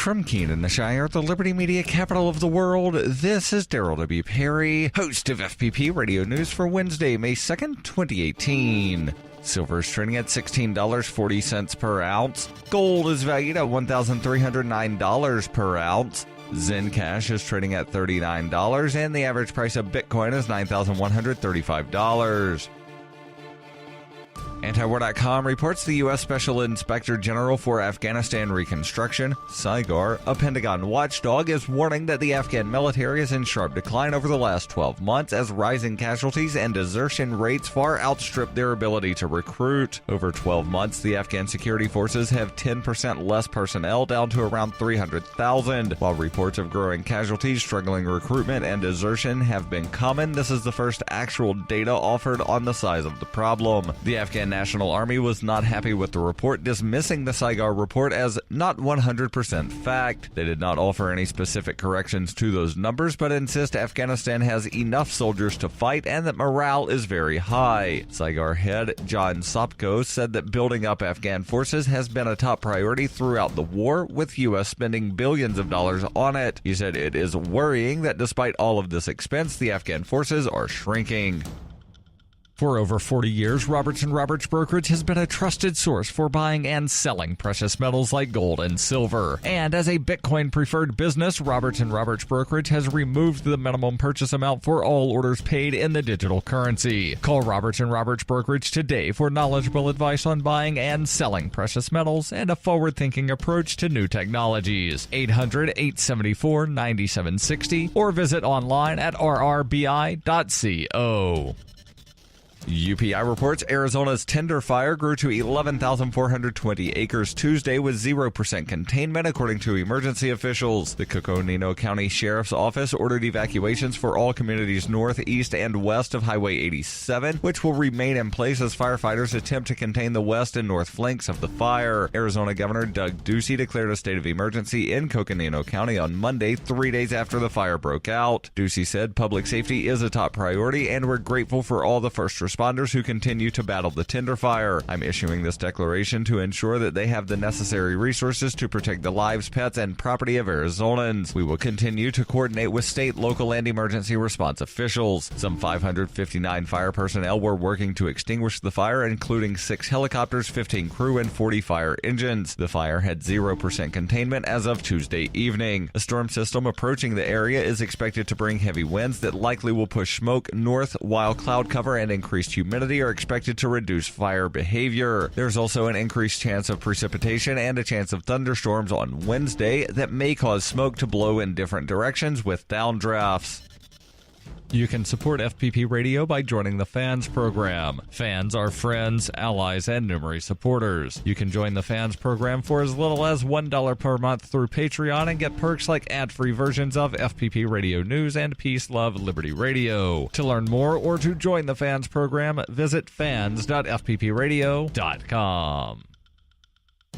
From Keenan, the Shire, the Liberty Media capital of the world, this is Daryl W. Perry, host of FPP Radio News for Wednesday, May 2nd, 2018. Silver is trading at $16.40 per ounce. Gold is valued at $1,309 per ounce. Zencash is trading at $39, and the average price of Bitcoin is $9,135. Antiwar.com reports the U.S. Special Inspector General for Afghanistan Reconstruction, SIGAR, a Pentagon watchdog, is warning that the Afghan military is in sharp decline over the last 12 months as rising casualties and desertion rates far outstrip their ability to recruit. Over 12 months, the Afghan security forces have 10% less personnel, down to around 300,000. While reports of growing casualties, struggling recruitment, and desertion have been common, this is the first actual data offered on the size of the problem. The Afghan National Army was not happy with the report, dismissing the SIGAR report as not 100% fact. They did not offer any specific corrections to those numbers, but insist Afghanistan has enough soldiers to fight and that morale is very high. SIGAR head John Sopko said that building up Afghan forces has been a top priority throughout the war, with U.S. spending billions of dollars on it. He said it is worrying that despite all of this expense, the Afghan forces are shrinking. For over 40 years, Robertson Roberts Brokerage has been a trusted source for buying and selling precious metals like gold and silver. And as a Bitcoin-preferred business, Robertson Roberts Brokerage has removed the minimum purchase amount for all orders paid in the digital currency. Call Robertson Roberts Brokerage today for knowledgeable advice on buying and selling precious metals and a forward-thinking approach to new technologies. 800-874-9760 or visit online at rrbi.co. UPI reports Arizona's Tinder Fire grew to 11,420 acres Tuesday with 0% containment, according to emergency officials. The Coconino County Sheriff's Office ordered evacuations for all communities north, east, and west of Highway 87, which will remain in place as firefighters attempt to contain the west and north flanks of the fire. Arizona Governor Doug Ducey declared a state of emergency in Coconino County on Monday, 3 days after the fire broke out. Ducey said public safety is a top priority, and we're grateful for all the first responders who continue to battle the Tinder Fire. I'm issuing this declaration to ensure that they have the necessary resources to protect the lives, pets, and property of Arizonans. We will continue to coordinate with state, local, and emergency response officials. Some 559 fire personnel were working to extinguish the fire, including 6 helicopters, 15 crew, and 40 fire engines. The fire had 0% containment as of Tuesday evening. A storm system approaching the area is expected to bring heavy winds that likely will push smoke north, while cloud cover and increased humidity are expected to reduce fire behavior. There's also an increased chance of precipitation and a chance of thunderstorms on Wednesday that may cause smoke to blow in different directions with downdrafts. You can support FPP Radio by joining the Fans program. Fans are friends, allies, and numerous supporters. You can join the Fans program for as little as $1 per month through Patreon and get perks like ad-free versions of FPP Radio News and Peace, Love, Liberty Radio. To learn more or to join the Fans program, visit fans.fppradio.com.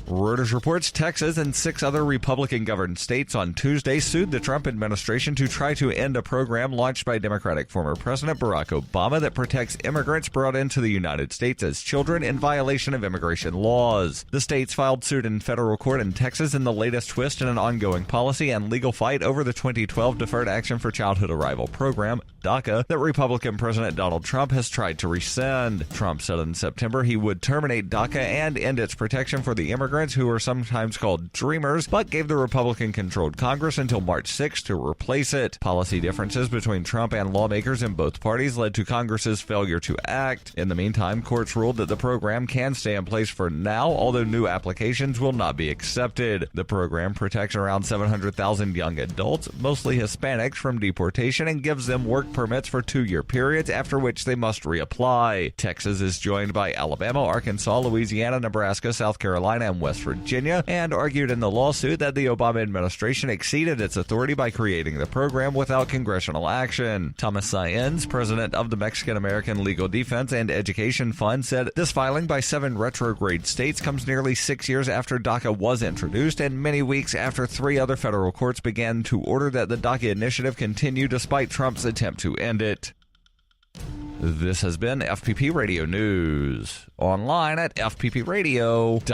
Reuters reports Texas and 6 other Republican-governed states on Tuesday sued the Trump administration to try to end a program launched by Democratic former President Barack Obama that protects immigrants brought into the United States as children in violation of immigration laws. The states filed suit in federal court in Texas in the latest twist in an ongoing policy and legal fight over the 2012 Deferred Action for Childhood Arrival program, DACA, that Republican President Donald Trump has tried to rescind. Trump said in September he would terminate DACA and end its protection for the immigrants who are sometimes called dreamers, but gave the Republican-controlled Congress until March 6 to replace it. Policy differences between Trump and lawmakers in both parties led to Congress's failure to act. In the meantime, courts ruled that the program can stay in place for now, although new applications will not be accepted. The program protects around 700,000 young adults, mostly Hispanics, from deportation and gives them work permits for 2-year periods, after which they must reapply. Texas is joined by Alabama, Arkansas, Louisiana, Nebraska, South Carolina, and West Virginia, and argued in the lawsuit that the Obama administration exceeded its authority by creating the program without congressional action. Thomas Saenz, president of the Mexican-American Legal Defense and Education Fund, said this filing by 7 retrograde states comes nearly 6 years after DACA was introduced and many weeks after 3 other federal courts began to order that the DACA initiative continue despite Trump's attempt to end it. This has been FPP Radio News, online at fppradio.com.